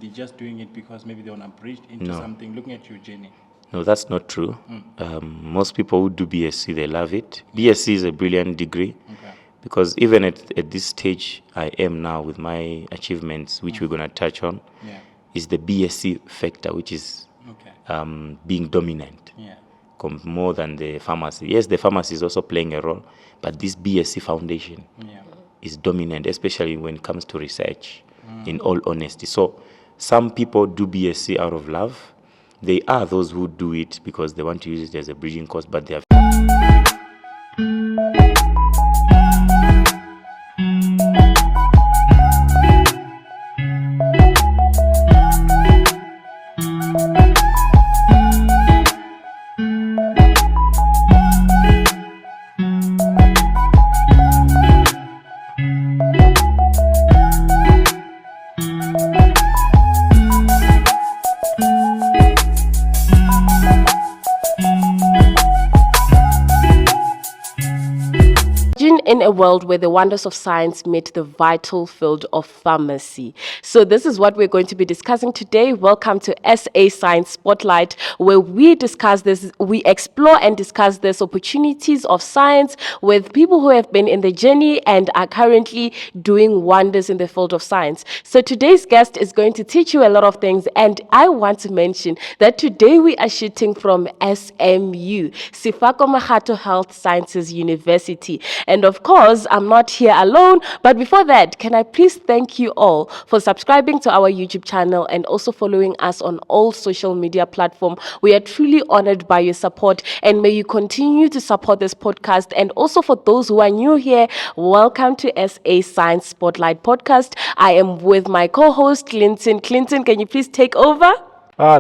they're just doing it because maybe they want to bridge into something, looking at your journey? No, that's not true. Most people who do BSc, they love it. BSc is a brilliant degree because even at this stage I am now with my achievements, which we're going to touch on, is the BSc factor, which is being dominant more than the pharmacy. Yes, the pharmacy is also playing a role, but this BSc foundation is dominant, especially when it comes to research, in all honesty. So some people do BSc out of love. They are those who do it because they want to use it as a bridging course, but they have in a world where the wonders of science meet the vital field of pharmacy. So this is what we're going to be discussing today. Welcome to SA Science Spotlight, where we discuss this, we explore and discuss these opportunities of science with people who have been in the journey and are currently doing wonders in the field of science. So today's guest is going to teach you a lot of things, and I want to mention that today we are shooting from SMU, Sefako Makgatho Health Sciences University. And of course, I'm not here alone. But before that, can I please thank you all for subscribing to our YouTube channel and also following us on all social media platforms. We are truly honored by your support, and may you continue to support this podcast. And also for those who are new here, welcome to SA Science Spotlight Podcast. I am with my co-host, Clinton. Clinton, can you please take over?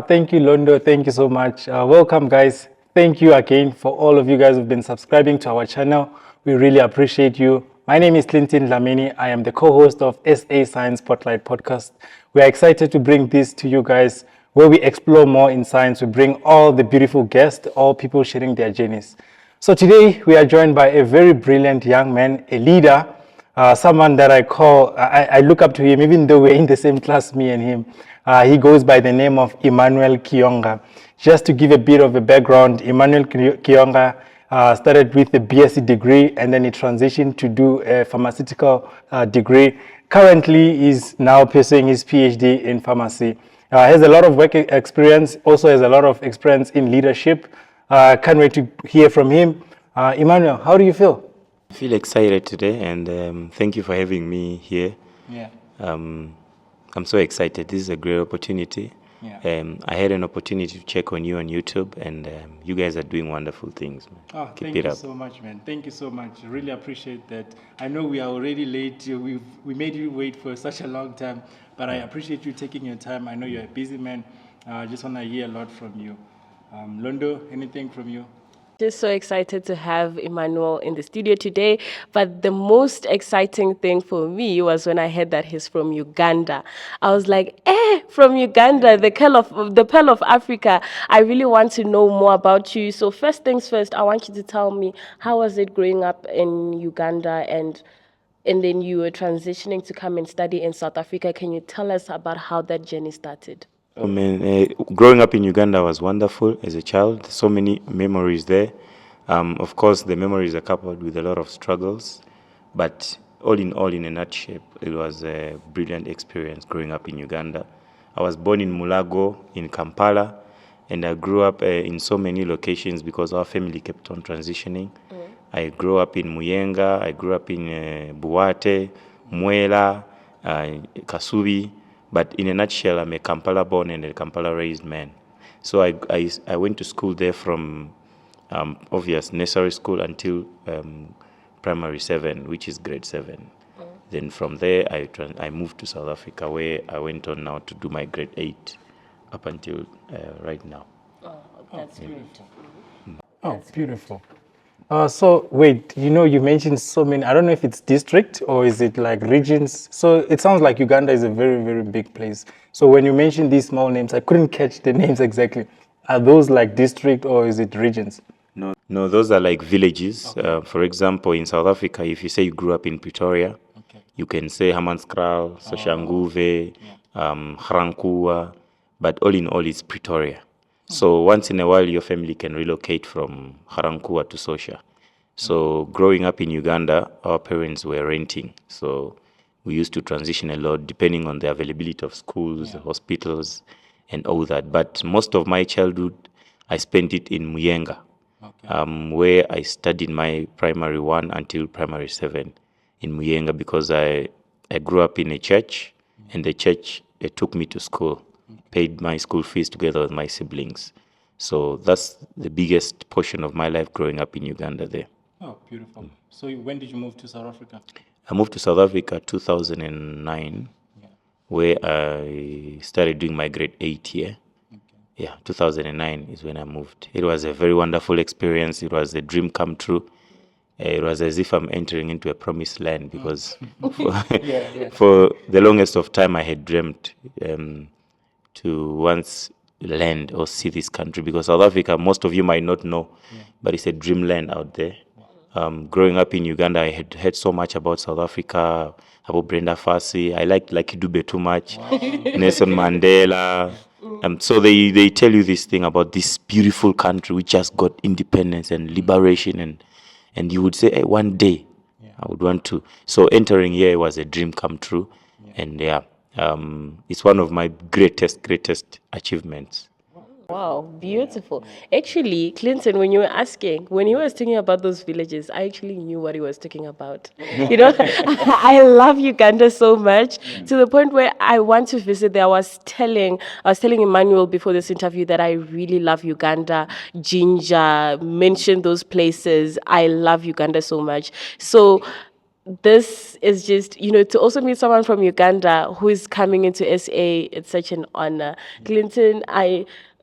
Thank you, Londo. Thank you so much. Welcome, guys. Thank you again for all of you guys who've been subscribing to our channel. We really appreciate you. My name is Clinton Lamini. I am the co-host of SA Science Spotlight Podcast. We are excited to bring this to you guys, where we explore more in science. We bring all the beautiful guests, all people sharing their journeys. So today we are joined by a very brilliant young man, a leader, someone that I look up to him, even though we're in the same class, me and him. He goes by the name of Emmanuel Kiyonga. Just to give a bit of a background, Emmanuel Kiyonga started with a BSc degree, and then he transitioned to do a pharmaceutical degree. Currently, he's now pursuing his PhD in pharmacy. Has a lot of work experience, also has a lot of experience in leadership. Can't wait to hear from him. Emmanuel, how do you feel? I feel excited today, and thank you for having me here. I'm so excited. This is a great opportunity. I had an opportunity to check on you on YouTube, and you guys are doing wonderful things, man. Keep it up. Thank you so much, man. Thank you so much. Really appreciate that. I know we are already late. We made you wait for such a long time, but I appreciate you taking your time. I know you're a busy man. I just want to hear a lot from you. Londo, anything from you? Just so excited to have Emmanuel in the studio today. But the most exciting thing for me was when I heard that he's from Uganda. I was like, from Uganda, the pearl of Africa. I really want to know more about you. So first things first, I want you to tell me, how was it growing up in Uganda, and then you were transitioning to come and study in South Africa. Can you tell us about how that journey started? Oh man, growing up in Uganda was wonderful as a child. So many memories there. Of course, the memories are coupled with a lot of struggles, but all in all, in a nutshell, it was a brilliant experience growing up in Uganda. I was born in Mulago in Kampala, and I grew up in so many locations because our family kept on transitioning. I grew up in Muyenga, I grew up in Buwate, Mwela, Kasubi. But in a nutshell, I'm a Kampala-born and a Kampala-raised man. So I went to school there from obvious nursery school until primary 7, which is grade 7. Then from there, I moved to South Africa, where I went on now to do my grade 8 up until right now. That's great. That's beautiful. So wait, you mentioned so many. I don't know if it's district or is it like regions. So it sounds like Uganda is a very, very big place. So when you mentioned these small names, I couldn't catch the names exactly. Are those like district or is it regions? No, those are like villages. Okay. For example, in South Africa, if you say you grew up in Pretoria, you can say Hammanskraal, Soshanguve, Hrankua, but all in all, it's Pretoria. So once in a while, your family can relocate from Hrankua to Sosha. So growing up in Uganda, our parents were renting. So we used to transition a lot depending on the availability of schools, hospitals, and all that. But most of my childhood, I spent it in Muyenga, where I studied my primary 1 until primary 7 in Muyenga, because I grew up in a church, and the church took me to school, paid my school fees together with my siblings. So that's the biggest portion of my life growing up in Uganda there. Oh, beautiful. So when did you move to South Africa? I moved to South Africa 2009, where I started doing my grade 8 year. Yeah, 2009 is when I moved. It was a very wonderful experience. It was a dream come true. It was as if I'm entering into a promised land, because for the longest of time I had dreamt to once land or see this country, because South Africa, most of you might not know, but it's a dreamland out there. Growing up in Uganda, I had heard so much about South Africa, about Brenda Fassie. I liked Lucky Dube too much, Nelson Mandela. So they tell you this thing about this beautiful country which just got independence and liberation, and you would say, hey, one day I would want to. So entering here was a dream come true, and it's one of my greatest achievements. Wow, beautiful. Actually, Clinton, when you were asking, when he was talking about those villages, I actually knew what he was talking about. You know, I love Uganda so much, to the point where I want to visit there. I was telling Emmanuel before this interview that I really love Uganda. Ginger mentioned those places. I love Uganda so much. So this is just, to also meet someone from Uganda who is coming into SA, it's such an honor. Clinton,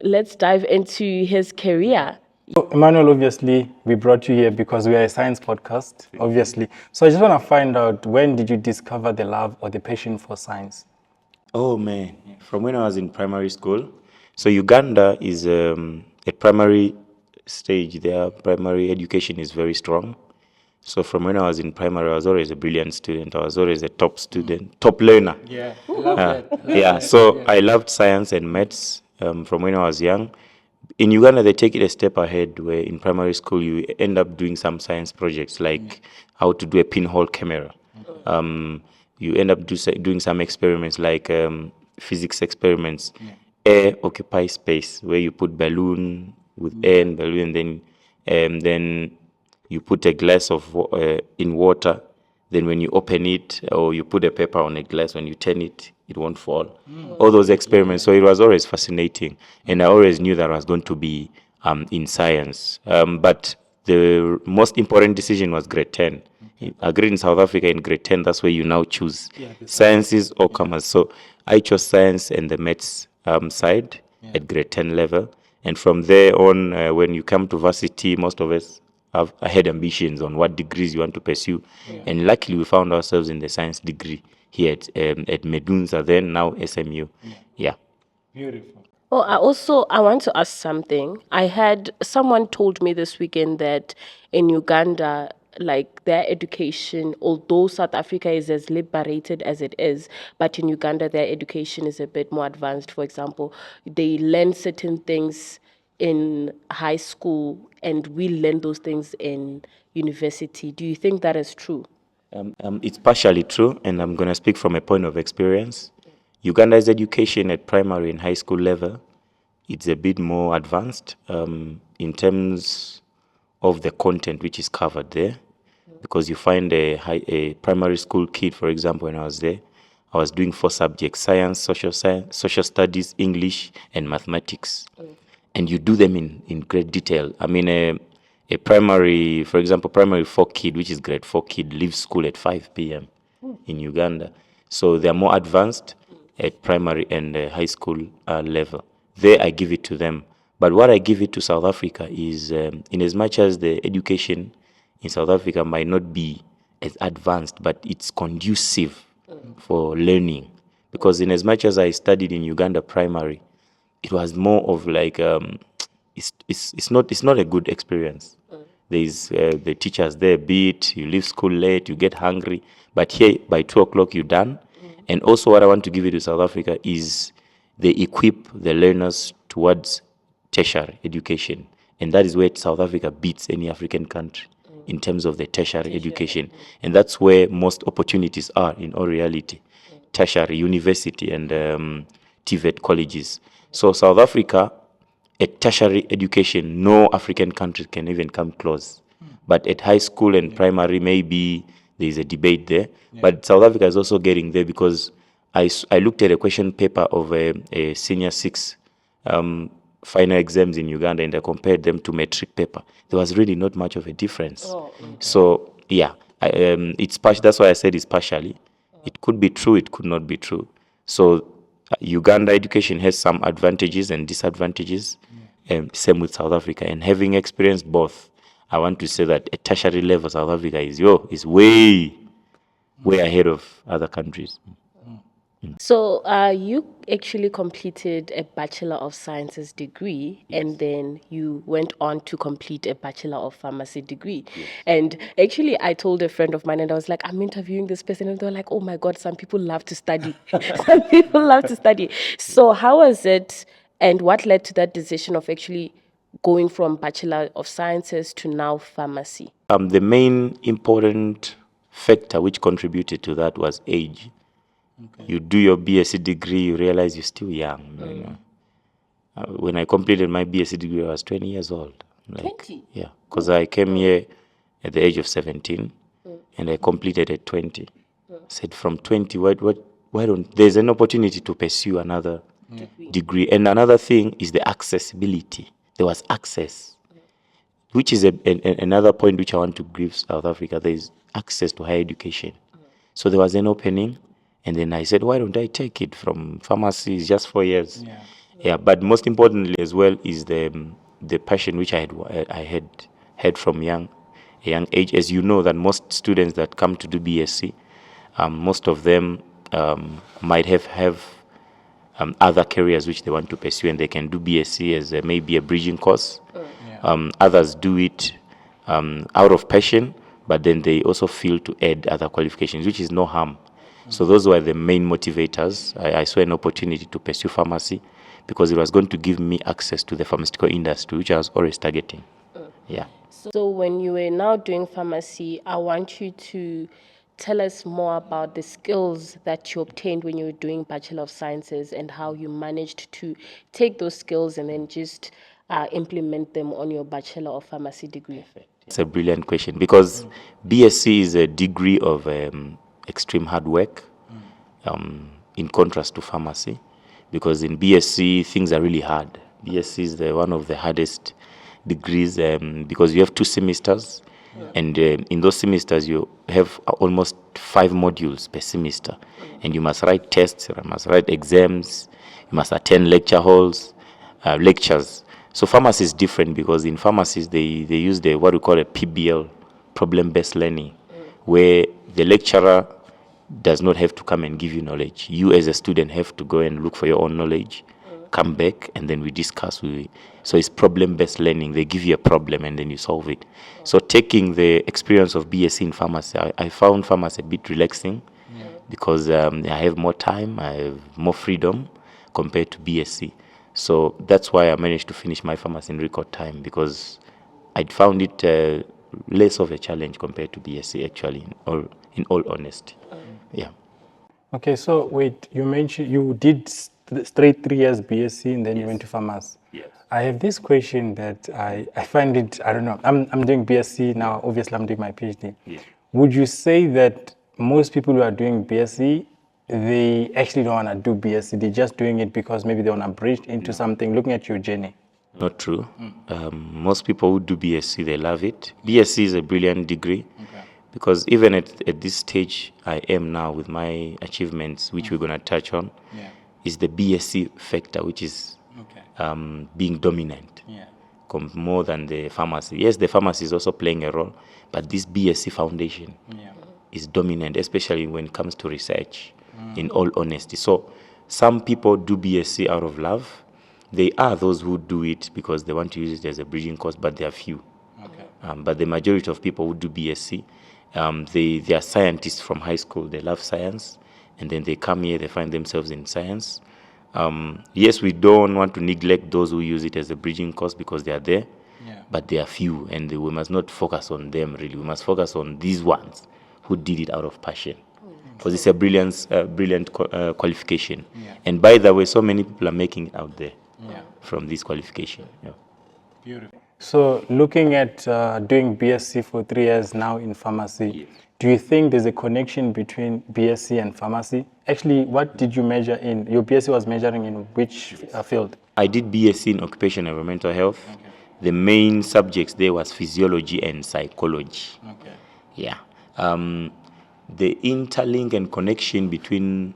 let's dive into his career. So, Emmanuel, obviously, we brought you here because we are a science podcast, obviously. So I just want to find out, when did you discover the love or the passion for science? Oh, man. From when I was in primary school. So Uganda is a primary stage. Their primary education is very strong. So from when I was in primary, I was always a brilliant student. I was always a top student, top learner. Yeah, I love that. Yeah, so I loved science and maths from when I was young. In Uganda, they take it a step ahead, where in primary school, you end up doing some science projects, like how to do a pinhole camera. You end up doing some experiments, like physics experiments. Air occupies space, where you put balloon with air and balloon, and then you put a glass of in water. Then when you open it, or you put a paper on a glass, when you turn it, it won't fall. All those experiments. So it was always fascinating, and I always knew that I was going to be in science. But the most important decision was grade 10. I agreed in South Africa in grade 10. That's where you now choose sciences or commerce. So I chose science and the maths side at grade 10 level. And from there on, when you come to varsity, most of us I had ambitions on what degrees you want to pursue, and luckily we found ourselves in the science degree here at Medunza, then now SMU. Yeah. Beautiful. Oh, I want to ask something. I had someone told me this weekend that in Uganda, like, their education, although South Africa is as liberated as it is, but in Uganda their education is a bit more advanced. For example, they learn certain things in high school and we learn those things in university. Do you think that is true? It's partially true, and I'm going to speak from a point of experience. Uganda's education at primary and high school level, it's a bit more advanced in terms of the content which is covered there, because you find a primary school kid, for example, when I was there, I was doing 4 subjects: science, social studies, English, and mathematics. And you do them in great detail. I mean, a primary, for example, primary 4 kid, which is grade 4 kid, leaves school at 5 p.m. in Uganda. So they're more advanced at primary and high school level. There I give it to them. But what I give it to South Africa is, in as much as the education in South Africa might not be as advanced, but it's conducive for learning. Because in as much as I studied in Uganda primary, it was more of like it's not a good experience. There's the teachers there beat, you leave school late, you get hungry, but here by 2 o'clock you're done, And also what I want to give you to South Africa is they equip the learners towards tertiary education. And that is where South Africa beats any African country in terms of the tertiary education. And that's where most opportunities are in all reality. Tertiary, university, and TVET colleges. So South Africa, at tertiary education, no African country can even come close. But at high school and primary, maybe there is a debate there. But South Africa is also getting there because I looked at a question paper of a senior 6 final exams in Uganda, and I compared them to metric paper. There was really not much of a difference. So yeah, it's that's why I said it's partially. It could be true, it could not be true. So Uganda education has some advantages and disadvantages. Same with South Africa. And having experienced both, I want to say that at tertiary level, South Africa is way ahead of other countries. So you actually completed a Bachelor of Sciences degree, and then you went on to complete a Bachelor of Pharmacy degree. And actually, I told a friend of mine, and I was like, I'm interviewing this person, and they're like, oh my God, some people love to study. Some people love to study. So how was it, and what led to that decision of actually going from Bachelor of Sciences to now pharmacy? The main important factor which contributed to that was age. You do your BSc degree, you realize you're still young. You know? When I completed my BSc degree, I was 20 years old. 20? Yeah, because I came here at the age of 17, and I completed at 20. I said, from 20, why don't, there's an opportunity to pursue another degree. And another thing is the accessibility. There was access, which is another point which I want to give South Africa. There is access to higher education. So there was an opening. And then I said, why don't I take it from pharmacy? It's just 4 years. Yeah. But most importantly as well is the passion which I had from a young age. As you know, that most students that come to do BSc, most of them might have other careers which they want to pursue, and they can do BSc as maybe a bridging course. Others do it out of passion, but then they also feel to add other qualifications, which is no harm. So those were the main motivators. I saw an opportunity to pursue pharmacy because it was going to give me access to the pharmaceutical industry, which I was always targeting. Yeah. So when you were now doing pharmacy, I want you to tell us more about the skills that you obtained when you were doing Bachelor of Sciences and how you managed to take those skills and then just implement them on your Bachelor of Pharmacy degree. It's a brilliant question because BSc is a degree of extreme hard work, in contrast to pharmacy, because in BSc things are really hard. BSc is one of the hardest degrees because you have 2 semesters, and in those semesters you have almost 5 modules per semester, and you must write tests, you must write exams, you must attend lectures. So pharmacy is different because in pharmacies they use what we call a PBL, problem-based learning, where the lecturer does not have to come and give you knowledge. You as a student have to go and look for your own knowledge, come back, and then we discuss. So it's problem-based learning. They give you a problem and then you solve it. So taking the experience of BSc in pharmacy, I found pharmacy a bit relaxing because I have more time, I have more freedom compared to BSc. So that's why I managed to finish my pharmacy in record time, because I found it less of a challenge compared to BSc actually, in all honesty. Yeah. Okay, so wait, you mentioned you did straight 3 years BSc and then you went to pharmacy. Yes. I have this question that I find it, I don't know, I'm doing BSc now, obviously I'm doing my PhD. Yeah. Would you say that most people who are doing BSc, they actually don't want to do BSc, they're just doing it because maybe they want to bridge into something, looking at your journey? Not true. Most people who do BSc, they love it. BSc is a brilliant degree. Because even at this stage I am now with my achievements, which we're going to touch on, is the BSc factor, which is being dominant more than the pharmacy. Yes, the pharmacy is also playing a role, but this BSc foundation is dominant, especially when it comes to research, in all honesty. So some people do BSc out of love. There are those who do it because they want to use it as a bridging course, but there are few. But the majority of people who do BSc, they are scientists from high school. They love science. and then they come here, they find themselves in science. Yes, we don't want to neglect those who use it as a bridging course because they are there, but they are few, and we must not focus on them really. We must focus on these ones who did it out of passion, because it's a brilliant qualification. And by the way, so many people are making it out there from this qualification. Beautiful. So looking at doing BSc for 3 years now in pharmacy, do you think there's a connection between BSc and pharmacy? Actually, what did you major in? Your BSc was majoring in which field? I did BSc in occupational and environmental health. The main subjects there was physiology and psychology. Yeah. The interlink and connection between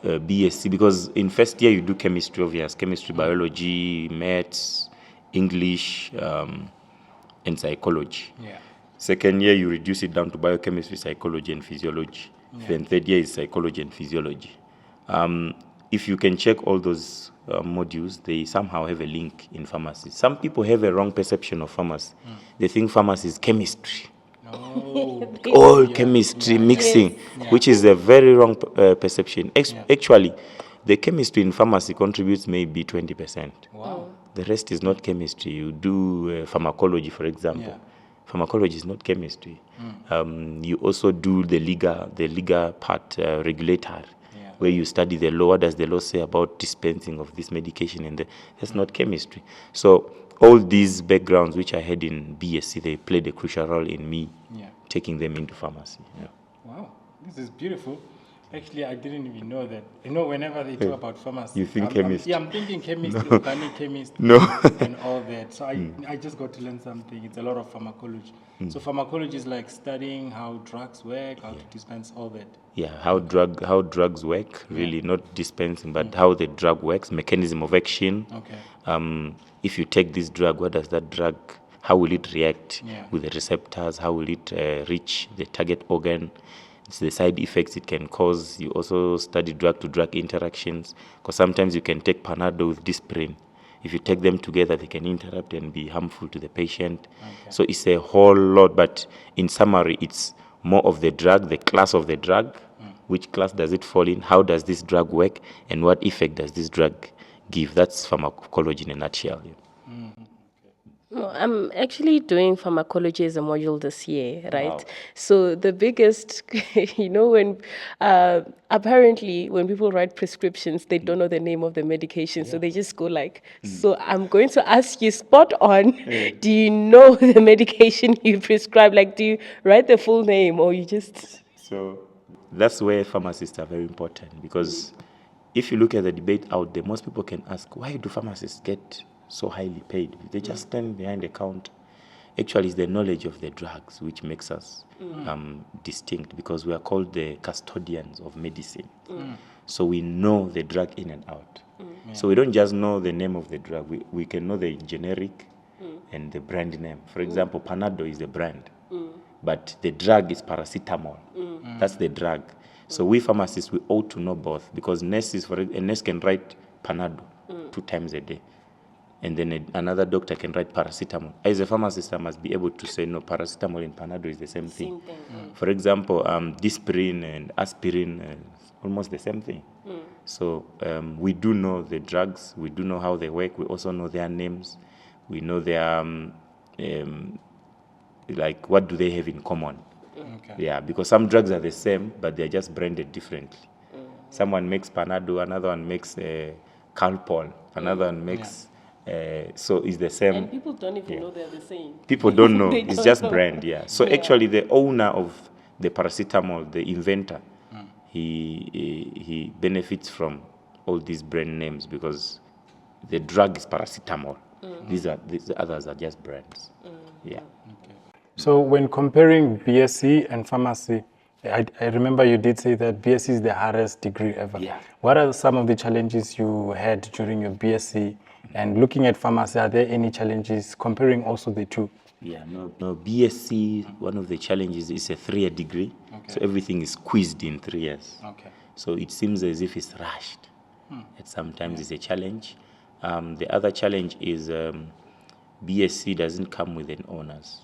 BSc, because in first year you do chemistry, obvious, chemistry, biology, maths, English, and psychology. Second year you reduce it down to biochemistry, psychology, and physiology. Then third year is psychology and physiology. If you can check all those modules, they somehow have a link in pharmacy. Some people have a wrong perception of pharmacy. They think pharmacy is chemistry. All chemistry mixing, which is a very wrong perception. Actually, the chemistry in pharmacy contributes maybe 20%. The rest is not chemistry. You do pharmacology, for example. Pharmacology is not chemistry. You also do the legal part, regulator, where you study the law. What does the law say about dispensing of this medication? And that's not chemistry. So all these backgrounds which I had in BSc, they played a crucial role in me taking them into pharmacy. Wow, this is beautiful. Actually, I didn't even know that. You know, whenever they talk about pharmacy, You think chemistry? I'm thinking chemistry, organic chemistry, No. and all that. So I just got to learn something. It's a lot of pharmacology. So pharmacology is like studying how drugs work, how to dispense all that. Yeah, how drugs work, really, not dispensing, but how the drug works, mechanism of action. If you take this drug, what does that drug, how will it react with the receptors? How will it reach the target organ? It's the side effects it can cause. You also study drug-to-drug interactions, because sometimes you can take Panado with Disprin. If you take them together, they can interrupt and be harmful to the patient. So it's a whole lot, but in summary, it's more of the drug, the class of the drug, which class does it fall in, how does this drug work, and what effect does this drug give. That's pharmacology in a nutshell. No, I'm actually doing pharmacology as a module this year, right? Wow. So the biggest, when apparently when people write prescriptions, they don't know the name of the medication, so they just go like. So I'm going to ask you, spot on. Do you know the medication you prescribe? Like, do you write the full name, or you just? So that's where pharmacists are very important, because if you look at the debate out there, most people can ask, why do pharmacists get so highly paid? They just stand behind the counter. Actually, it's the knowledge of the drugs which makes us distinct, because we are called the custodians of medicine. So we know the drug in and out. So we don't just know the name of the drug. We can know the generic and the brand name. For example, Panado is the brand, but the drug is paracetamol. That's the drug. So we pharmacists, we ought to know both, because a nurse can write Panado 2 times a day, and then another doctor can write paracetamol. As a pharmacist, I must be able to say, no, paracetamol and Panado is the same thing. For example, Disprin and aspirin, almost the same thing. So we do know the drugs, we do know how they work, we also know their names, we know their, like, what do they have in common. Yeah, because some drugs are the same, but they're just branded differently. Someone makes Panado, another one makes Calpol, another one makes... so it's the same. And people don't even know they're the same. People don't know. They It's don't just know. brand, So actually, the owner of the paracetamol, the inventor, he benefits from all these brand names, because the drug is paracetamol. These others are just brands. So when comparing BSc and pharmacy, I remember you did say that BSc is the hardest degree ever. What are some of the challenges you had during your BSc? And looking at pharmacy, are there any challenges comparing also the two? No, BSc, one of the challenges is a 3-year degree. So everything is squeezed in 3 years. So it seems as if it's rushed. And sometimes it's a challenge. The other challenge is BSc doesn't come with an honors.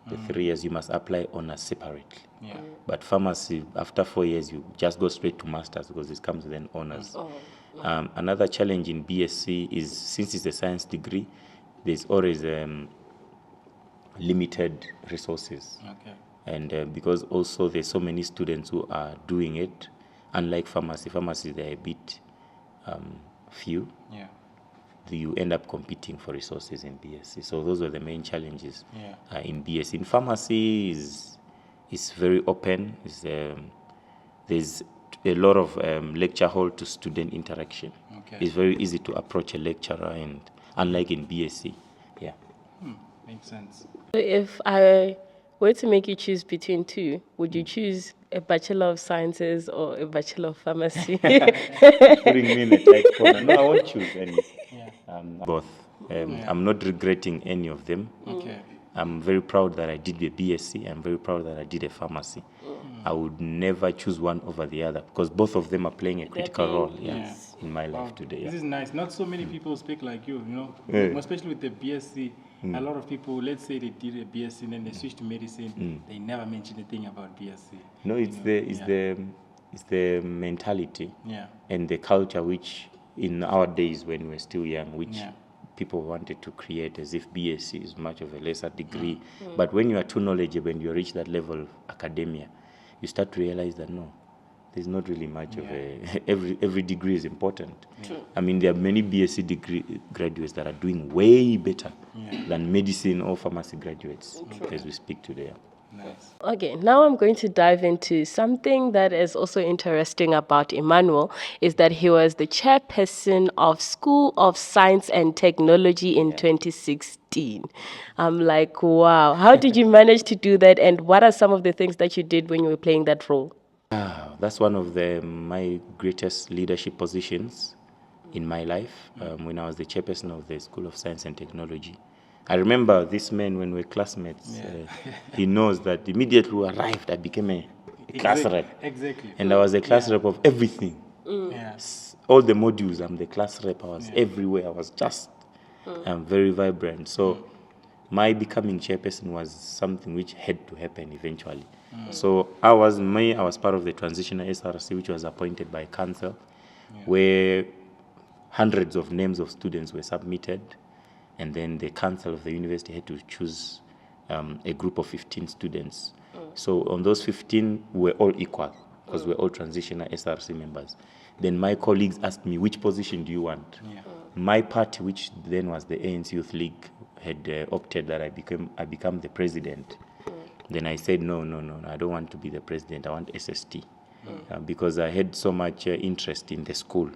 the 3 years, you must apply honors separately. Yeah. But pharmacy, after 4 years, you just go straight to masters because it comes with an honors. Another challenge in BSc is, since it's a science degree, there's always limited resources. Okay. And because also there's so many students who are doing it, unlike pharmacy, they're a bit few. Yeah. You end up competing for resources in BSc. So those were the main challenges Yeah. in BSc. In pharmacy, is very open. There's a lot of lecture hall to student interaction. Okay. It's very easy to approach a lecturer, and unlike in BSc, yeah. Makes sense. So if I were to make you choose between two, would you choose a Bachelor of Sciences or a Bachelor of Pharmacy? Putting me in a tight corner. No, I won't choose any. Yeah. Both. I'm not regretting any of them. Okay. I'm very proud that I did a BSc. I'm very proud that I did a pharmacy. I would never choose one over the other because both of them are playing a critical role in my life today. This is nice. Not so many people speak like you, especially with the BSc. A lot of people, let's say they did a BSc and then they switch to medicine, they never mention anything about BSc. No, it's the mentality and the culture which in our days when we were still young, which people wanted to create as if BSc is much of a lesser degree. But when you are too knowledgeable and you reach that level of academia, you start to realize that no, there's not really much of a every degree is important. I mean, there are many BSc degree graduates that are doing way better than medicine or pharmacy graduates as we speak today. Nice. Okay, now I'm going to dive into something that is also interesting about Emmanuel, is that he was the chairperson of School of Science and Technology in 2016. I'm like, wow, how did you manage to do that, and what are some of the things that you did when you were playing that role? That's one of my greatest leadership positions in my life, when I was the chairperson of the School of Science and Technology. I remember this man when we were classmates. He knows that immediately we arrived, I became a class rep. Exactly. And I was a class rep of everything. All the modules, I'm the class rep. I was everywhere. I was just very vibrant. So my becoming chairperson was something which had to happen eventually. So I was part of the transitional SRC, which was appointed by council, where hundreds of names of students were submitted. And then the council of the university had to choose a group of 15 students. So on those 15, we were all equal because we're all transitional SRC members. Then my colleagues asked me, which position do you want? My party, which then was the ANC Youth League, had opted that I become the president. Then I said, no, I don't want to be the president. I want SST because I had so much interest in the school.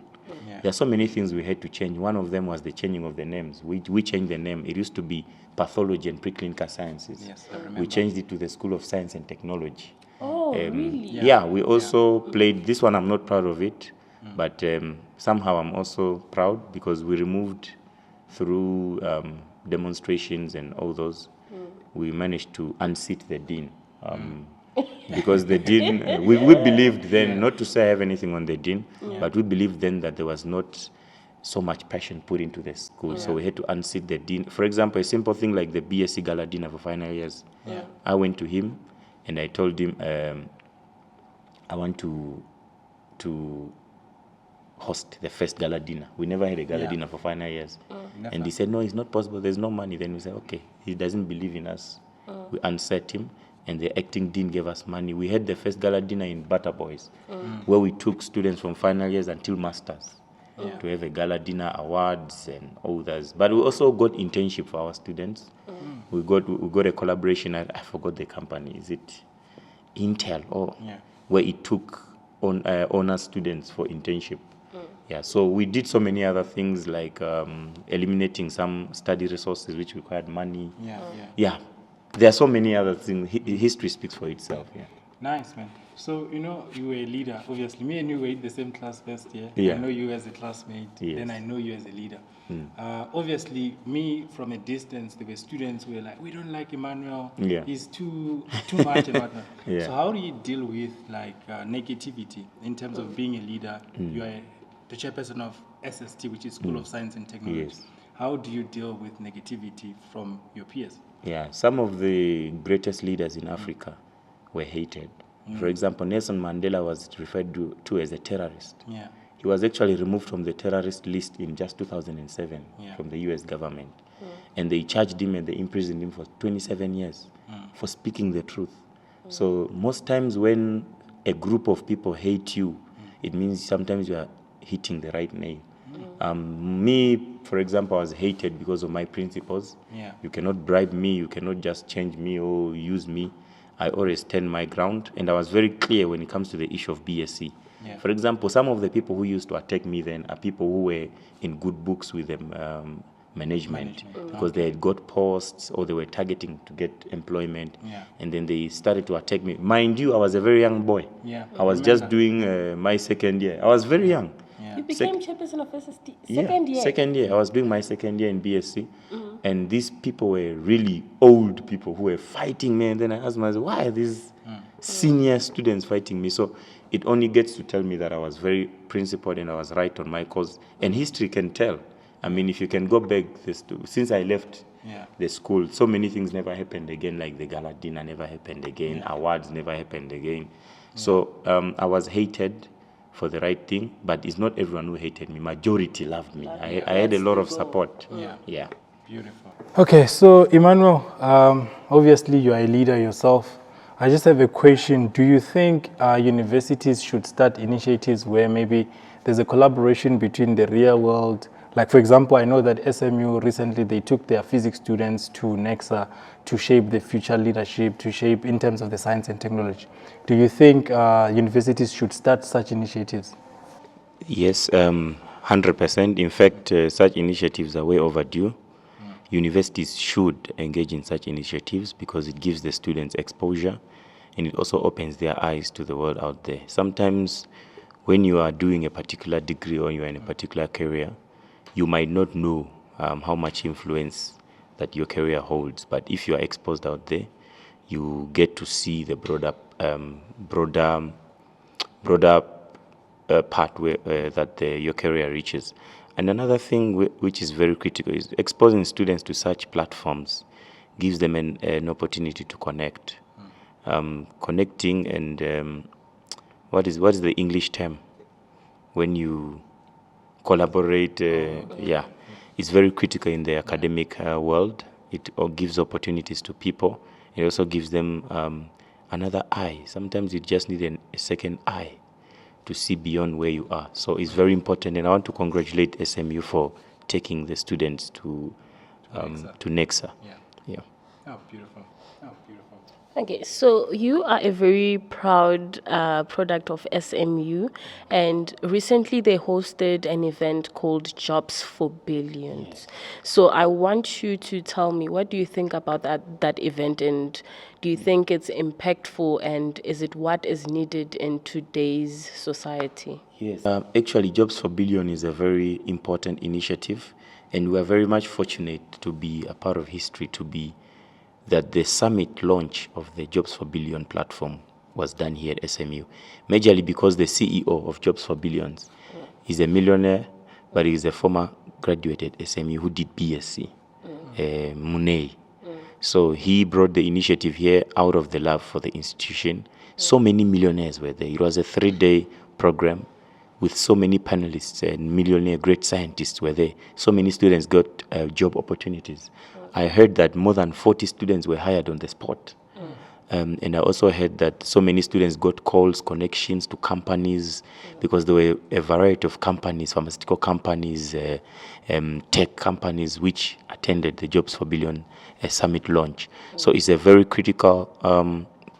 There are so many things we had to change. One of them was the changing of the names. We changed the name. It used to be Pathology and Preclinical Sciences. Yes, I remember. We changed it to the School of Science and Technology. Oh, really? Yeah, we also played, this one I'm not proud of it, but somehow I'm also proud because we removed through demonstrations and all those, we managed to unseat the dean. Because the dean, we believed then, not to say I have anything on the dean, but we believed then that there was not so much passion put into the school. So we had to unseat the dean. For example, a simple thing like the BSc Gala dinner for final years. I went to him and I told him, I want to host the first gala dinner. We never had a gala dinner for final years. And he said, no, it's not possible. There's no money. Then we said, okay, he doesn't believe in us. We unset him. And the acting dean gave us money. We had the first gala dinner in Butter Boys, where we took students from final years until masters to have a gala dinner, awards and others. But we also got internship for our students. We got a collaboration. I forgot the company. Is it Intel or where it took honor students for internship? So we did so many other things like eliminating some study resources which required money. There are so many other things. History speaks for itself. Nice, man. So, you were a leader, obviously. Me and you were in the same class first year. I know you as a classmate. Then I know you as a leader. Obviously, me from a distance, there were students who were like, we don't like Emmanuel. He's too much about that. So how do you deal with negativity in terms of being a leader? You are the chairperson of SST, which is School of Science and Technology. How do you deal with negativity from your peers? Yeah, some of the greatest leaders in Africa were hated. For example, Nelson Mandela was referred to as a terrorist. Yeah. He was actually removed from the terrorist list in just 2007 Yeah. from the US government. And they charged him and they imprisoned him for 27 years for speaking the truth. So most times when a group of people hate you, it means sometimes you are hitting the right nail. Me, for example, I was hated because of my principles. Yeah. You cannot bribe me, you cannot just change me or use me. I always stand my ground, and I was very clear when it comes to the issue of BSc. Yeah. For example, some of the people who used to attack me then are people who were in good books with them, management, because they had got posts or they were targeting to get employment. Yeah. And then they started to attack me. Mind you, I was a very young boy. Yeah. I was just doing my second year. I was very young. Yeah. You became chairperson of SST Second year. I was doing my second year in BSc. And these people were really old people who were fighting me. And then I asked myself, why are these senior students fighting me? So it only gets to tell me that I was very principled and I was right on my cause. And history can tell. I mean, if you can go back, since I left the school, so many things never happened again, like the gala dinner never happened again, awards never happened again. So I was hated for the right thing, but it's not everyone who hated me. Majority loved me. I had a lot of support. Yeah. Beautiful. Okay, so Emmanuel, obviously you are a leader yourself. I just have a question. Do you think universities should start initiatives where maybe there's a collaboration between the real world? Like, for example, I know that SMU recently, they took their physics students to NEXA to shape the future leadership, to shape in terms of the science and technology. Do you think universities should start such initiatives? Yes, 100%. In fact, such initiatives are way overdue. Universities should engage in such initiatives because it gives the students exposure and it also opens their eyes to the world out there. Sometimes when you are doing a particular degree or you are in a particular career, you might not know how much influence that your career holds. But if you are exposed out there, you get to see the broader part that your career reaches. And another thing which is very critical is exposing students to such platforms gives them an opportunity to connect. Connecting and what is the English term when you collaborate? It's very critical in the academic world. It gives opportunities to people. It also gives them another eye. Sometimes you just need a second eye to see beyond where you are. So it's very important, and I want to congratulate SMU for taking the students to NEXA. Yeah. Oh, beautiful. Oh, beautiful. Okay, so you are a very proud product of SMU, and recently they hosted an event called Jobs for Billions. So I want you to tell me, what do you think about that event, and do you think it's impactful, and is it what is needed in today's society? Yes. Actually, Jobs for Billion is a very important initiative, and we are very much fortunate to be a part of history, to be that the summit launch of the Jobs for Billion platform was done here at SMU, majorly because the CEO of Jobs for Billions is a millionaire, but he is a former graduate at SMU who did BSc, Munei. So he brought the initiative here out of the love for the institution. So many millionaires were there. It was a 3-day program with so many panelists and millionaire great scientists were there. So many students got job opportunities. I heard that more than 40 students were hired on the spot. And I also heard that so many students got calls, connections to companies, because there were a variety of companies, pharmaceutical companies, tech companies, which attended the Jobs for Billion summit launch. So it's a very critical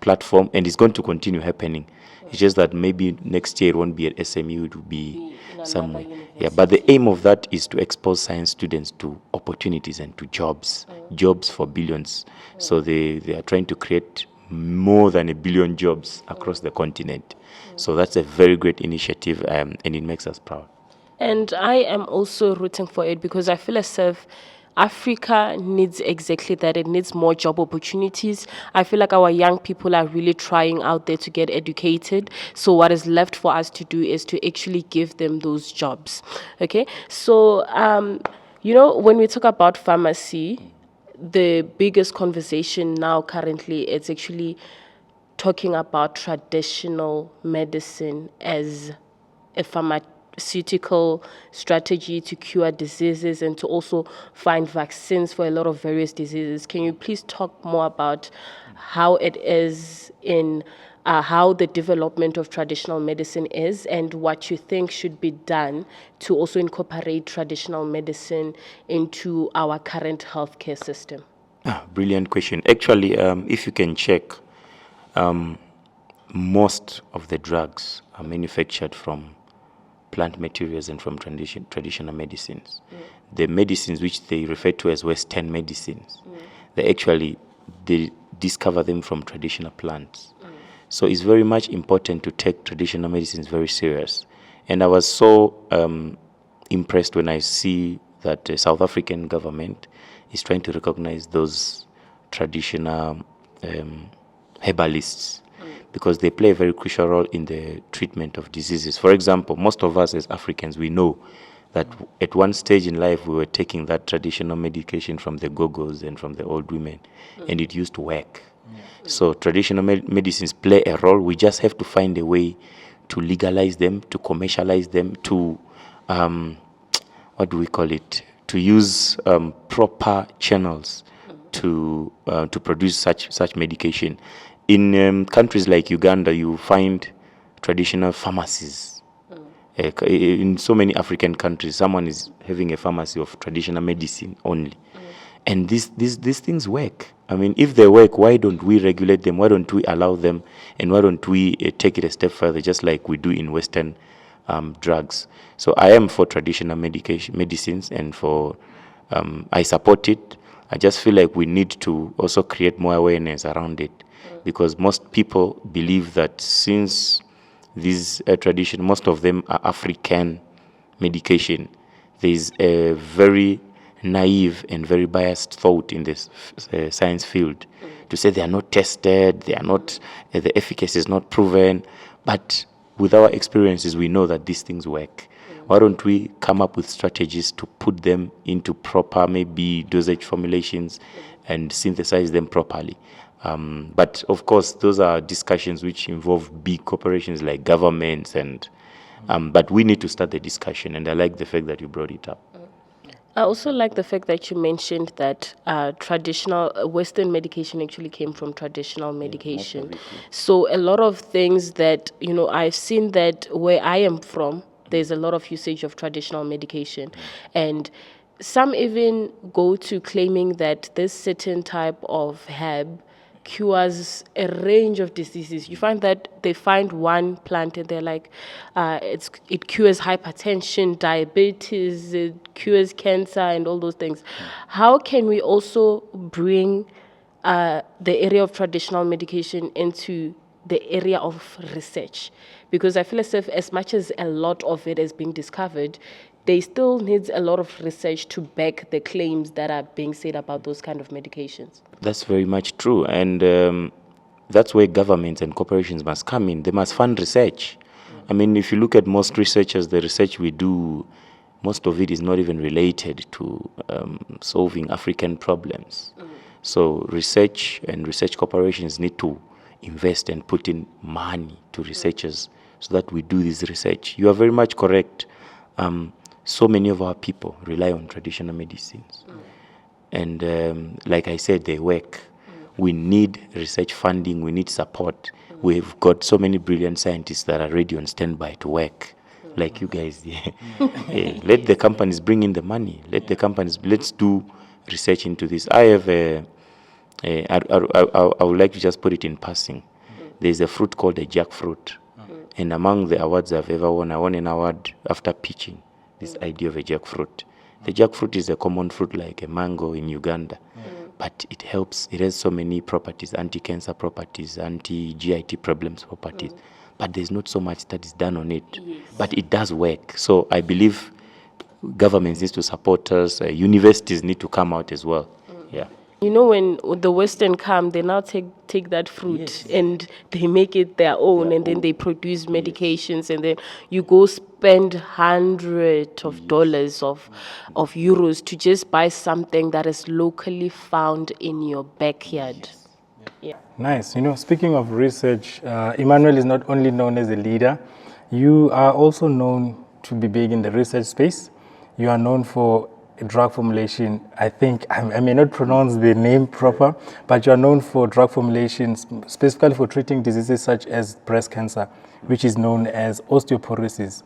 platform, and it's going to continue happening. It's just that maybe next year it won't be at SMU, it will be somewhere. Yeah, but the aim of that is to expose science students to opportunities and to jobs, jobs for billions. So they are trying to create more than 1 billion jobs across the continent. So that's a very great initiative, and it makes us proud. And I am also rooting for it because I feel as if Africa needs exactly that. It needs more job opportunities. I feel like our young people are really trying out there to get educated. So what is left for us to do is to actually give them those jobs. Okay. So You know, when we talk about pharmacy, the biggest conversation now currently, it's actually talking about traditional medicine as a pharmaceutical strategy to cure diseases and to also find vaccines for a lot of various diseases. Can you please talk more about how it is in how the development of traditional medicine is and what you think should be done to also incorporate traditional medicine into our current healthcare system? Brilliant question. Actually, if you can check, most of the drugs are manufactured from plant materials and from traditional medicines. The medicines which they refer to as Western medicines, they discover them from traditional plants. So it's very much important to take traditional medicines very serious. And I was so impressed when I see that the South African government is trying to recognize those traditional herbalists, because they play a very crucial role in the treatment of diseases. For example, most of us as Africans, we know that at one stage in life we were taking that traditional medication from the gogos and from the old women, and it used to work. So traditional medicines play a role. We just have to find a way to legalize them, to commercialize them, to what do we call it? To use proper channels to produce such medication. In countries like Uganda, you find traditional pharmacies. In so many African countries, someone is having a pharmacy of traditional medicine only. And these things work. I mean, if they work, why don't we regulate them? Why don't we allow them? And why don't we take it a step further, just like we do in Western drugs? So I am for traditional medicines, and for I support it. I just feel like we need to also create more awareness around it, because most people believe that since these tradition, most of them are African medication, there is a very naive and very biased thought in this science field to say they are not tested, they are not, the efficacy is not proven. But with our experiences, we know that these things work. Why don't we come up with strategies to put them into proper, maybe dosage formulations, and synthesize them properly? But of course, those are discussions which involve big corporations like governments, and but we need to start the discussion, and I like the fact that you brought it up. I also like the fact that you mentioned that traditional Western medication actually came from traditional medication. So a lot of things that, you know, I've seen that where I am from, there's a lot of usage of traditional medication. And some even go to claiming that this certain type of herb cures a range of diseases. You find that they find one plant and they're like, it cures hypertension, diabetes, it cures cancer, and all those things. How can we also bring the area of traditional medication into the area of research? Because I feel as much as a lot of it is being discovered, there still needs a lot of research to back the claims that are being said about those kind of medications. That's very much true. And that's where governments and corporations must come in. They must fund research. I mean, if you look at most researchers, the research we do, most of it is not even related to solving African problems. So research and research corporations need to invest and put in money to researchers so that we do this research. You are very much correct. So many of our people rely on traditional medicines. And like I said, they work. We need research funding, we need support. We've got so many brilliant scientists that are ready on standby to work, like you guys. Let the companies bring in the money. Let's do research into this. I would like to just put it in passing. There's a fruit called a jackfruit. And among the awards I've ever won, I won an award after pitching this idea of a jackfruit. The jackfruit is a common fruit like a mango in Uganda, but it helps. It has so many properties, anti-cancer properties, anti-GIT problems properties, but there's not so much studies done on it. But it does work. So I believe governments need to support us. Universities need to come out as well. Yeah. You know, when the Western come, they now take that fruit and they make it their own, and then they produce medications, and then you go spend hundreds of dollars of euros to just buy something that is locally found in your backyard. Yeah. Nice. Speaking of research, Emmanuel is not only known as a leader, you are also known to be big in the research space. You are known for drug formulation. I think I may not pronounce the name proper, but you are known for drug formulations specifically for treating diseases such as breast cancer, which is known as osteoporosis.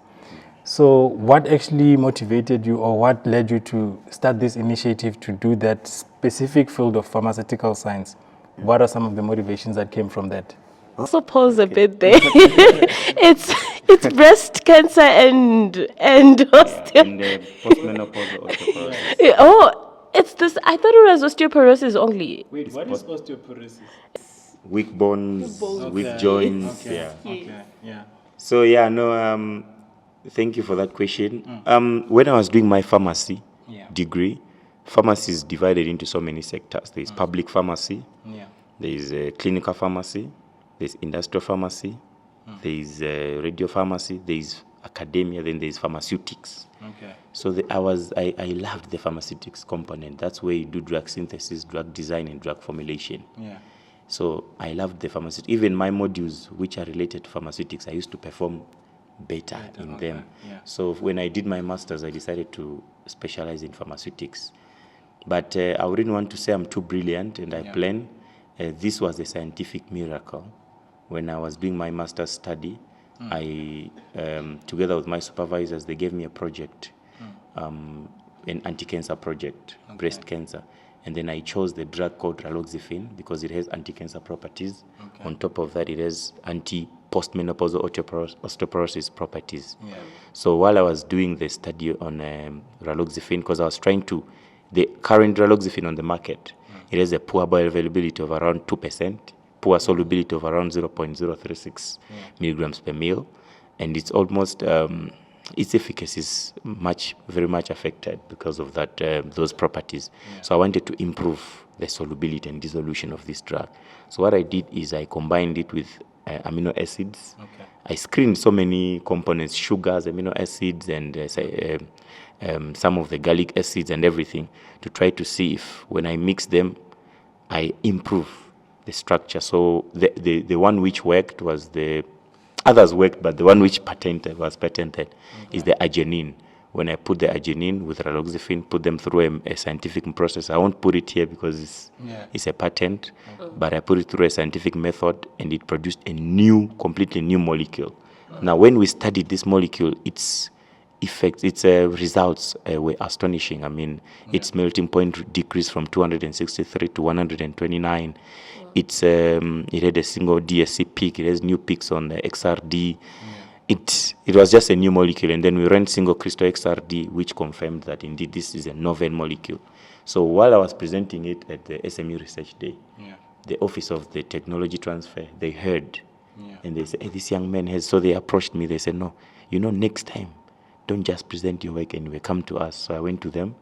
So what actually motivated you, or what led you to start this initiative to do that specific field of pharmaceutical science? What are some of the motivations that came from that? Also pause a bit there. it's breast cancer and osteo. In the postmenopausal osteoporosis. Oh, it's this. I thought it was osteoporosis only. Wait, what is osteoporosis? Weak bones, weak joints. Okay. Yeah. Okay. Yeah. So yeah, no. Thank you for that question. When I was doing my pharmacy degree, pharmacy is divided into so many sectors. There is public pharmacy. Yeah. There is clinical pharmacy. There's industrial pharmacy. There is radio pharmacy. There is academia. Then there is pharmaceutics. Okay. So I loved the pharmaceutics component. That's where you do drug synthesis, drug design, and drug formulation. Yeah. So I loved the pharmaceutics. Even my modules, which are related to pharmaceutics, I used to perform better in them. Yeah. So when I did my master's, I decided to specialize in pharmaceutics. But I wouldn't want to say I'm too brilliant, and I plan. This was a scientific miracle. When I was doing my master's study, I, together with my supervisors, they gave me a project, an anti-cancer project, breast cancer. And then I chose the drug called raloxifene because it has anti-cancer properties. Okay. On top of that, it has anti-postmenopausal osteoporosis properties. Yeah. So while I was doing the study on raloxifene, because I was trying to, the current raloxifene on the market, it has a poor bioavailability of around 2%, poor solubility of around 0.036 milligrams per mil, and it's almost, its efficacy is very much affected because of that, those properties. Yeah. So I wanted to improve the solubility and dissolution of this drug. So what I did is I combined it with amino acids. Okay. I screened so many components, sugars, amino acids, and some of the garlic acids and everything, to try to see if when I mix them, I improve the structure. So the one which worked was others worked, but the one which was patented is the arginine. When I put the arginine with raloxifene, put them through a scientific process. I won't put it here because it's a patent, but I put it through a scientific method, and it produced a completely new molecule. Now, when we studied this molecule, its effects, its results were astonishing. I mean, its melting point decreased from 263 to 129. It had a single DSC peak. It has new peaks on the XRD. It was just a new molecule, and then we ran single crystal XRD, which confirmed that indeed this is a novel molecule. So while I was presenting it at the SMU Research Day, the Office of the Technology Transfer, they heard, and they said, hey, this young man has, so they approached me, they said, no, next time, don't just present your work anyway, come to us. So I went to them,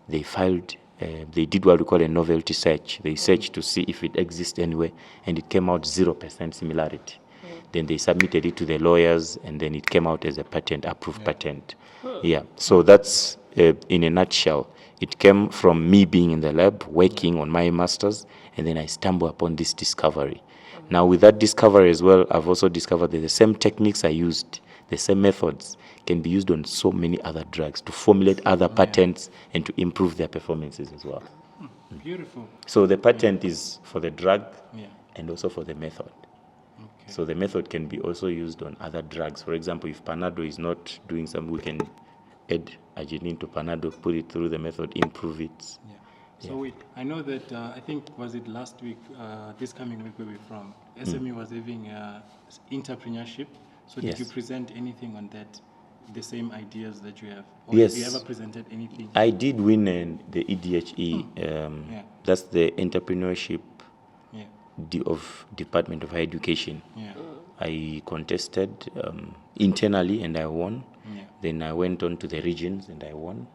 they filed, they did what we call a novelty search. They searched to see if it exists anywhere, and it came out 0% similarity. Then they submitted it to the lawyers, and then it came out as a approved patent. So that's, in a nutshell, it came from me being in the lab, working on my master's, and then I stumbled upon this discovery. Now, with that discovery as well, I've also discovered that the same techniques I used, the same methods, can be used on so many other drugs to formulate other patents and to improve their performances as well. Beautiful. So the patent is for the drug and also for the method. So the method can be also used on other drugs. For example, if Panado is not doing something, we can add arginine to Panado, put it through the method, improve it. So wait, I know that, I think, was it last week, this coming week where we're from, SMU was having entrepreneurship. So did you present anything on that, the same ideas that you have? Or have you ever presented anything? I did win the EDHE. That's the Entrepreneurship of Department of Higher Education. I contested internally, and I won. Then I went on to the regions, and I won.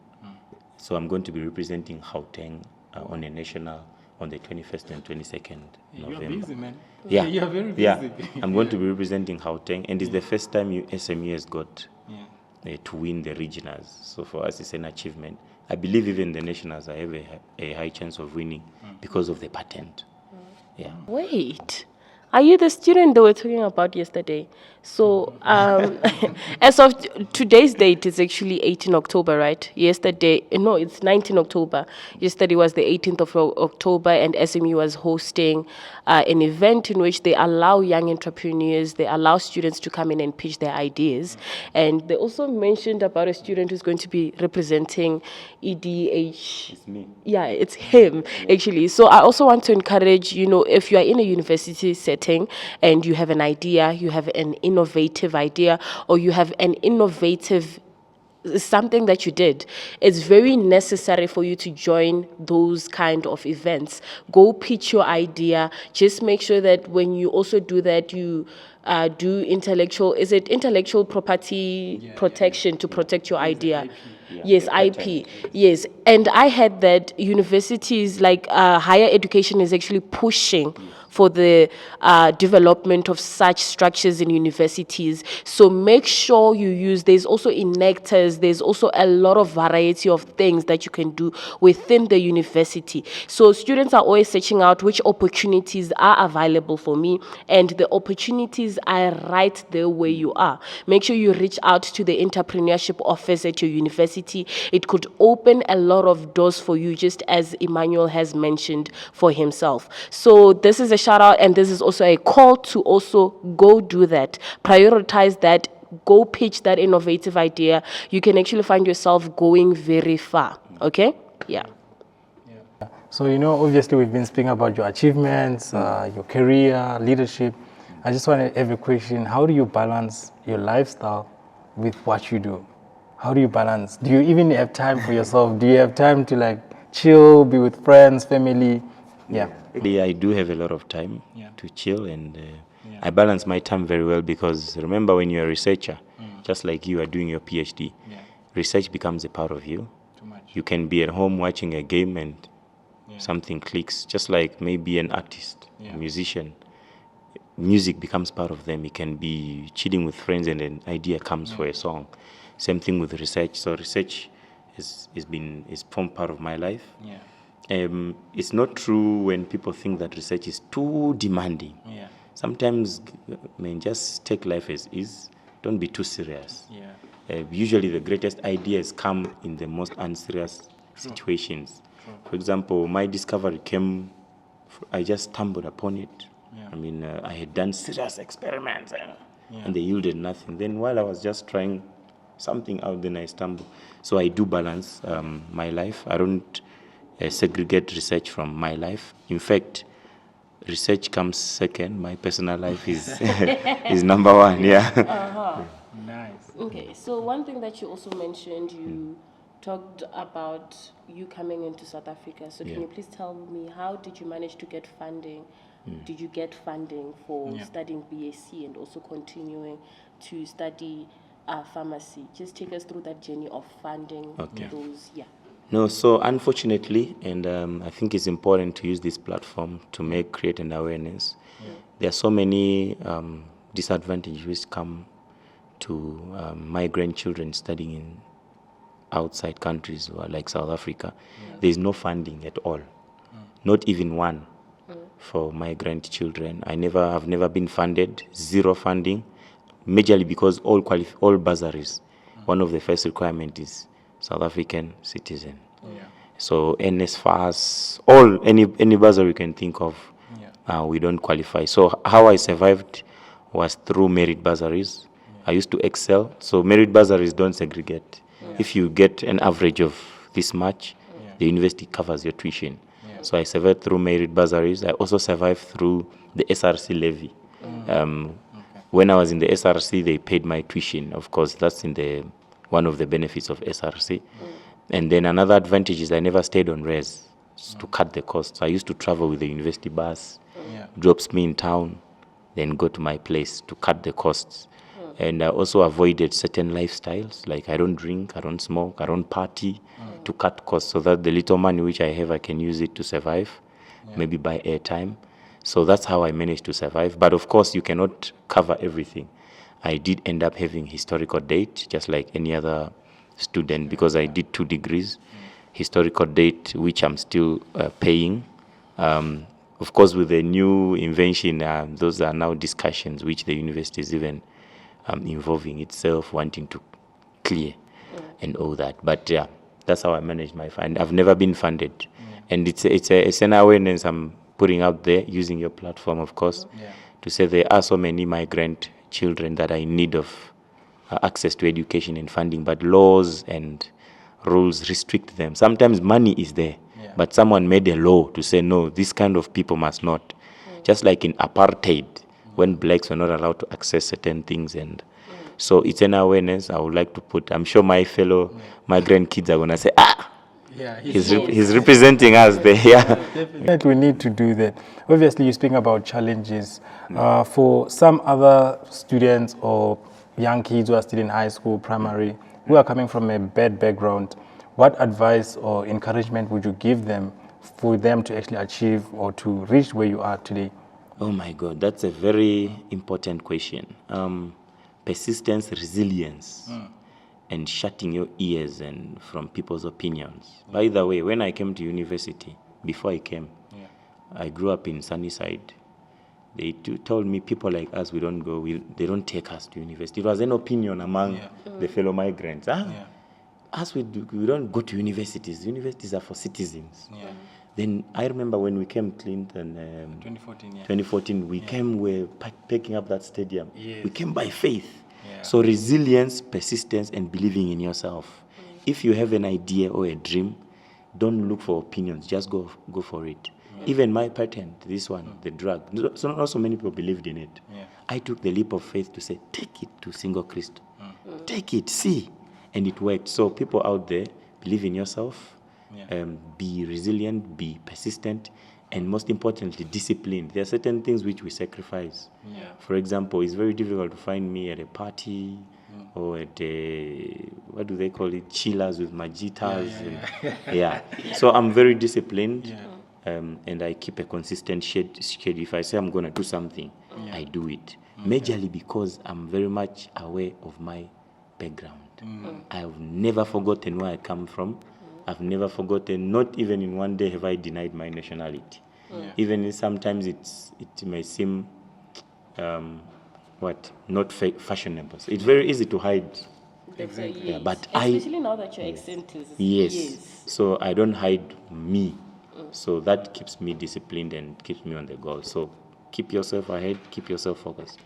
So I'm going to be representing Gauteng on a national on the 21st and 22nd November. You're busy, man. Yeah, You're very busy. yeah. I'm going to be representing Gauteng, and it's the first time SMU has got to win the regionals. So for us, it's an achievement. I believe even the nationals, I have a high chance of winning because of the patent. Yeah. Wait, are you the student they were talking about yesterday? So, as of today's date, it's actually 18 October, right? Yesterday, no, it's 19 October. Yesterday was the 18th of October, and SMU was hosting an event in which they allow young entrepreneurs, they allow students to come in and pitch their ideas. And they also mentioned about a student who's going to be representing EDH. It's me. Yeah, it's him, actually. So I also want to encourage, if you are in a university setting and you have an idea, you have an innovative idea, or you have an innovative something that you did, it's very necessary for you to join those kind of events. Go pitch your idea. Just make sure that when you also do that, you do intellectual property protection to protect your idea. Yes, IP. Yes. And I heard that universities, like higher education, is actually pushing for the development of such structures in universities. So make sure you use, there's also enactors, there's also a lot of variety of things that you can do within the university. So students are always searching out which opportunities are available for me, and the opportunities are right there where you are. Make sure you reach out to the entrepreneurship office at your university. It could open a lot of doors for you, just as Emmanuel has mentioned for himself. So this is a shout out, and this is also a call to also go do that. Prioritize that. Go pitch that innovative idea. You can actually find yourself going very far. Okay? Yeah. So, obviously we've been speaking about your achievements, your career, leadership. I just want to have a question. How do you balance your lifestyle with what you do? How do you balance? Do you even have time for yourself? Do you have time to chill, be with friends, family? Yeah. I do have a lot of time to chill, and I balance my time very well, because remember, when you're a researcher, just like you are doing your PhD, research becomes a part of you. Too much. You can be at home watching a game and something clicks, just like maybe an artist, a musician. Music becomes part of them. You can be chilling with friends and an idea comes for a song. Same thing with research. So research is formed part of my life. It's not true when people think that research is too demanding. Sometimes, just take life as is. Don't be too serious. Usually the greatest ideas come in the most unserious situations. For example, my discovery came, I just stumbled upon it. I had done serious experiments and they yielded nothing. Then while I was just trying something out, then I stumbled. So I do balance my life. I don't segregate research from my life. In fact, research comes second. My personal life is is number one. Nice. Okay, so one thing that you also mentioned, you talked about you coming into South Africa. So can you please tell me, how did you manage to get funding? Did you get funding for studying BSc and also continuing to study pharmacy? Just take us through that journey of funding those. No, so unfortunately, and I think it's important to use this platform to create an awareness. There are so many disadvantages which come to migrant children studying in outside countries like South Africa. There is no funding at all, not even one for migrant children. I've never been funded, zero funding, majorly because all bursaries, one of the first requirements is South African citizen. So NSFAS, any bursary you can think of, we don't qualify. So how I survived was through merit bursaries. I used to excel. So merit bursaries don't segregate. If you get an average of this much, the university covers your tuition. So I survived through merit bursaries. I also survived through the SRC levy. When I was in the SRC, they paid my tuition. Of course, that's one of the benefits of SRC. And then another advantage is I never stayed on res to cut the costs. I used to travel with the university bus, drops me in town, then go to my place to cut the costs. And I also avoided certain lifestyles, like I don't drink, I don't smoke, I don't party, to cut costs, so that the little money which I have, I can use it to survive. maybe buy airtime. So that's how I managed to survive. But of course, you cannot cover everything. I did end up having historical date, just like any other student, because I did 2 degrees. Historical date, which I'm still paying. Of course, with the new invention, those are now discussions which the university is even involving itself, wanting to clear and all that. But yeah, that's how I managed my fund. I've never been funded, and it's an awareness I'm putting out there using your platform, of course, to say there are so many migrant children that are in need of access to education and funding, but laws and rules restrict them. Sometimes money is there, but someone made a law to say, no, this kind of people must not. Just like in apartheid, when blacks were not allowed to access certain things. And so it's an awareness I would like to put. I'm sure my fellow migrant kids are going to say, he's representing us there. Definitely, we need to do that. Obviously, you're speaking about challenges. For some other students or young kids who are still in high school, primary, who are coming from a bad background, what advice or encouragement would you give them for them to actually achieve or to reach where you are today? Oh my God, that's a very important question. Persistence, resilience, and shutting your ears and from people's opinions. By the way, when I came to university, before I came, I grew up in Sunnyside. They told me people like us, we don't go, they don't take us to university. It was an opinion among the fellow migrants. Us, we don't go to universities. Universities are for citizens. Then I remember when we came, Clinton, 2014, we came, we're picking up that stadium. We came by faith. So resilience, persistence, and believing in yourself. If you have an idea or a dream, don't look for opinions, just go for it. Even my patent, this one, the drug, not so many people believed in it. I took the leap of faith to say, take it to Single Christ. Take it, see. And it worked. So people out there, believe in yourself, be resilient, be persistent, and most importantly, disciplined. There are certain things which we sacrifice. For example, it's very difficult to find me at a party or at a, what do they call it, chillers with majitas. So I'm very disciplined. And I keep a consistent schedule. If I say I'm going to do something, I do it. Majorly because I'm very much aware of my background. I've never forgotten where I come from. I've never forgotten, not even in one day have I denied my nationality. Even if sometimes it may seem, not fashionable. So it's very easy to hide. Exactly. But especially now that your accent is... Yes. So I don't hide me. So that keeps me disciplined and keeps me on the goal. So keep yourself ahead, keep yourself focused.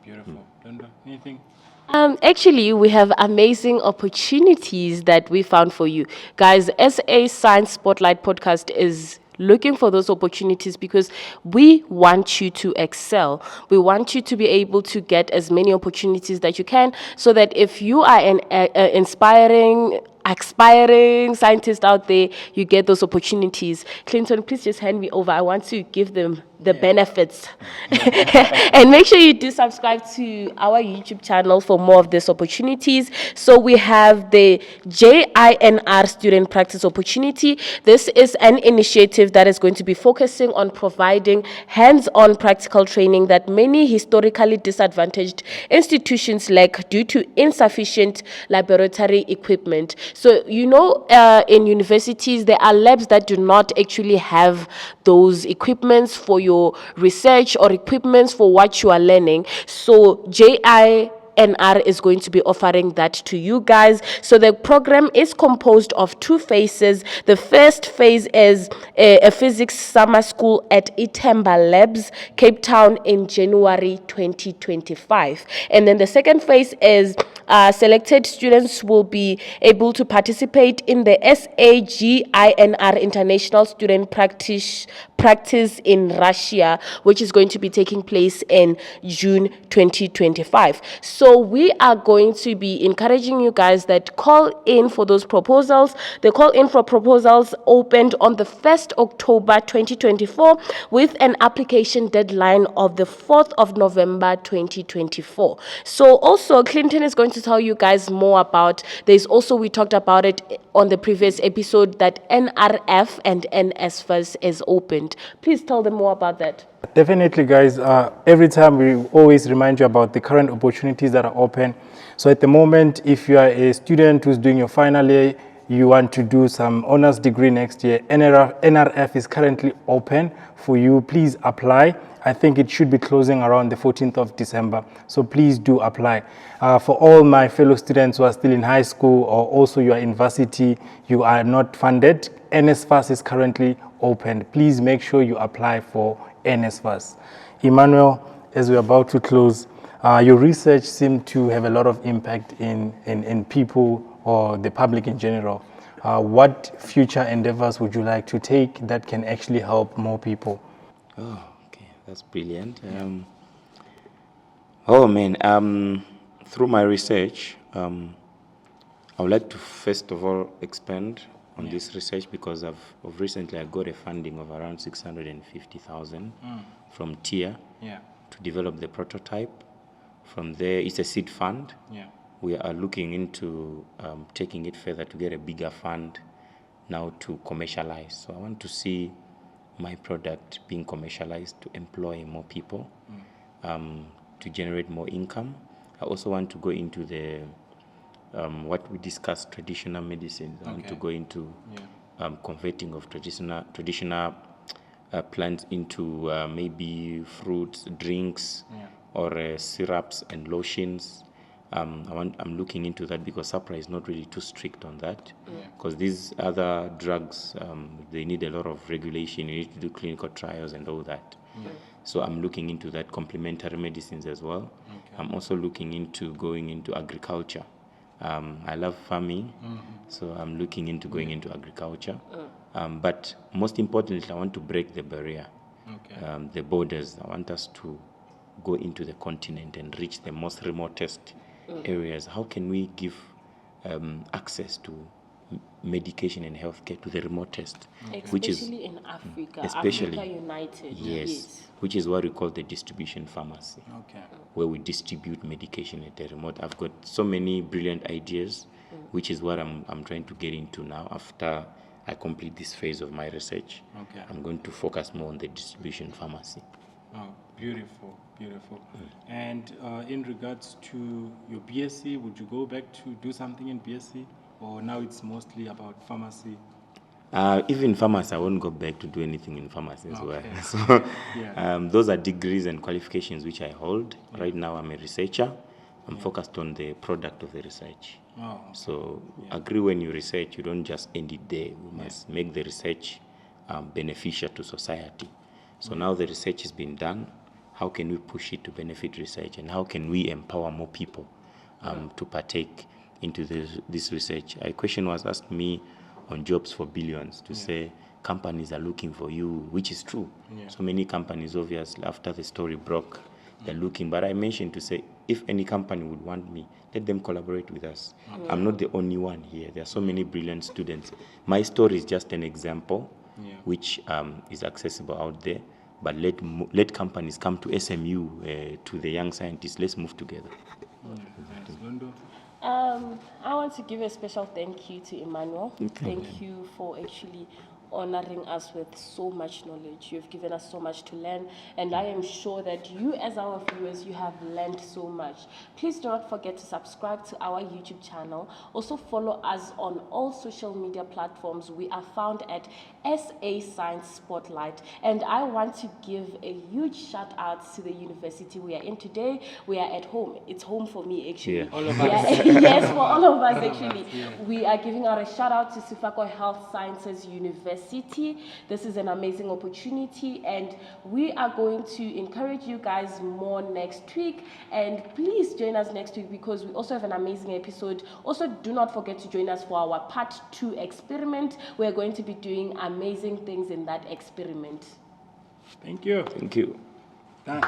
Beautiful. Londo, anything? Actually, we have amazing opportunities that we found for you. Guys, SA Science Spotlight Podcast is looking for those opportunities because we want you to excel. We want you to be able to get as many opportunities that you can, so that if you are an aspiring scientist out there, you get those opportunities. Clinton, please just hand me over. I want to give them the benefits. And make sure you do subscribe to our YouTube channel for more of these opportunities. So we have the JINR Student Practice Opportunity. This is an initiative that is going to be focusing on providing hands-on practical training that many historically disadvantaged institutions lack due to insufficient laboratory equipment. So, in universities, there are labs that do not actually have those equipments for your research or equipments for what you are learning. So JINR is going to be offering that to you guys. So the program is composed of 2 phases. The first phase is a physics summer school at Itemba Labs, Cape Town in January 2025. And then the second phase is selected students will be able to participate in the SAGINR International Student Practice in Russia, which is going to be taking place in June 2025. So we are going to be encouraging you guys that call in for those proposals. The call in for proposals opened on the 1st October 2024 with an application deadline of the 4th of November 2024. So also Clinton is going to tell you guys more about, we talked about it on the previous episode, that NRF and NSFAS is opened. it. Please tell them more about that. Definitely, guys. Every time we always remind you about the current opportunities that are open. So at the moment, if you are a student who's doing your final year, you want to do some honors degree next year, NRF is currently open for you. Please apply. I think it should be closing around the 14th of December. So please do apply. For all my fellow students who are still in high school or also you are in university, you are not funded, NSFAS is currently open. Please make sure you apply for NSFAS. Emmanuel, as we're about to close, your research seemed to have a lot of impact in people or the public in general. What future endeavors would you like to take that can actually help more people? Oh, okay, that's brilliant. Oh man, through my research, I would like to first of all expand on this research because of recently I got a funding of around 650,000 from TIA to develop the prototype. From there, it's a seed fund. We are looking into taking it further to get a bigger fund now to commercialize. So I want to see my product being commercialized to employ more people, to generate more income. I also want to go into the what we discussed, traditional medicine. I want to go into converting of traditional plants into maybe fruits, drinks, or syrups and lotions. I'm looking into that because SAPRA is not really too strict on that. Because these other drugs, they need a lot of regulation. You need to do clinical trials and all that. So I'm looking into that, complementary medicines as well. I'm also looking into going into agriculture. I love farming, so I'm looking into going into agriculture. But most importantly, I want to break the barrier, the borders. I want us to go into the continent and reach the most remotest areas. How can we give access to medication and healthcare to the remotest, which is in Africa, especially Africa United. Yes, which is what we call the distribution pharmacy, where we distribute medication at the remote. I've got so many brilliant ideas, which is what I'm trying to get into now. After I complete this phase of my research, I'm going to focus more on the distribution pharmacy. Oh, beautiful, beautiful. And in regards to your BSc, would you go back to do something in BSc? Or now it's mostly about pharmacy? Even pharmacy, I won't go back to do anything in pharmacy as well. So those are degrees and qualifications which I hold. Right now I'm a researcher. I'm focused on the product of the research. So agree, when you research, you don't just end it there. We must make the research beneficial to society. So now the research has been done. How can we push it to benefit research, and how can we empower more people to partake into this research? A question was asked me on Jobs for Billions to say companies are looking for you, which is true. So many companies, obviously, after the story broke, they're looking. But I mentioned to say, if any company would want me, let them collaborate with us. I'm not the only one here. There are so many brilliant students. My story is just an example, which is accessible out there. But let companies come to SMU, to the young scientists. Let's move together. I want to give a special thank you to Emmanuel. Thank you for actually honoring us with so much knowledge. You've given us so much to learn, and I am sure that you, as our viewers, you have learned so much. Please do not forget to subscribe to our YouTube channel. Also follow us on all social media platforms. We are found at SA Science Spotlight, and I want to give a huge shout out to the university we are in today. We are at home. It's home for me, actually. All of us. Yes, for all of us, actually. We are giving out a shout out to Sefako Health Sciences University. This is an amazing opportunity, and we are going to encourage you guys more next week. And please join us next week because we also have an amazing episode. Also, do not forget to join us for our part 2 experiment. We're going to be doing amazing things in that experiment. Thank you. Thank you. Done.